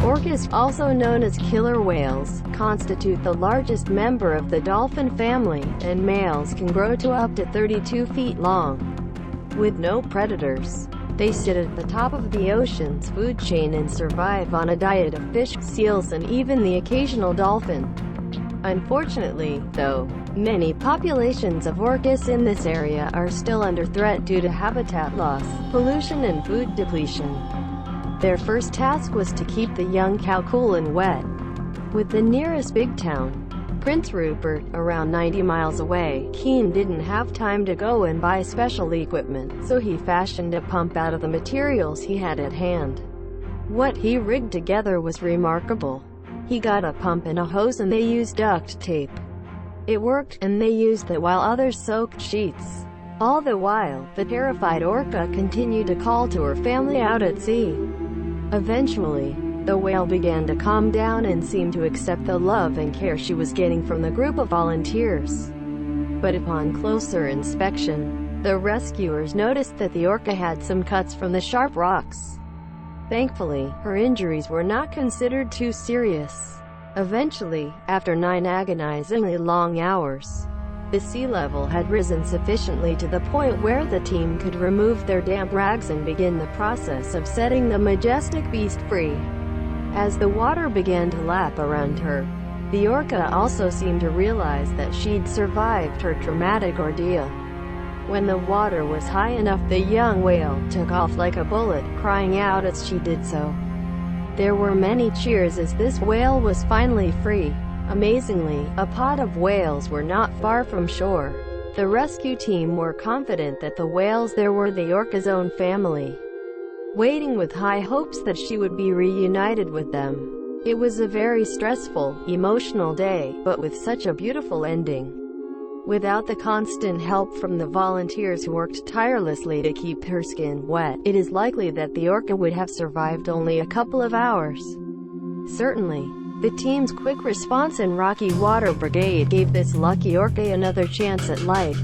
Orcas, also known as killer whales, constitute the largest member of the dolphin family, and males can grow to up to 32 feet long. With no predators, they sit at the top of the ocean's food chain and survive on a diet of fish, seals, and even the occasional dolphin. Unfortunately, though, many populations of orcas in this area are still under threat due to habitat loss, pollution, and food depletion. Their first task was to keep the young cow cool and wet. With the nearest big town, Prince Rupert, around 90 miles away, Keane didn't have time to go and buy special equipment, so he fashioned a pump out of the materials he had at hand. What he rigged together was remarkable. He got a pump and a hose and they used duct tape. It worked, and they used it while others soaked sheets. All the while, the terrified orca continued to call to her family out at sea. Eventually, the whale began to calm down and seemed to accept the love and care she was getting from the group of volunteers. But upon closer inspection, the rescuers noticed that the orca had some cuts from the sharp rocks. Thankfully, her injuries were not considered too serious. Eventually, after 9 agonizingly long hours, the sea level had risen sufficiently to the point where the team could remove their damp rags and begin the process of setting the majestic beast free. As the water began to lap around her, the orca also seemed to realize that she'd survived her traumatic ordeal. When the water was high enough, the young whale took off like a bullet, crying out as she did so. There were many cheers as this whale was finally free. Amazingly, a pod of whales were not far from shore. The rescue team were confident that the whales there were the orca's own family, waiting with high hopes that she would be reunited with them. It was a very stressful, emotional day, but with such a beautiful ending. Without the constant help from the volunteers who worked tirelessly to keep her skin wet, it is likely that the orca would have survived only a couple of hours. Certainly, the team's quick response and Rocky Water Brigade gave this lucky orca another chance at life.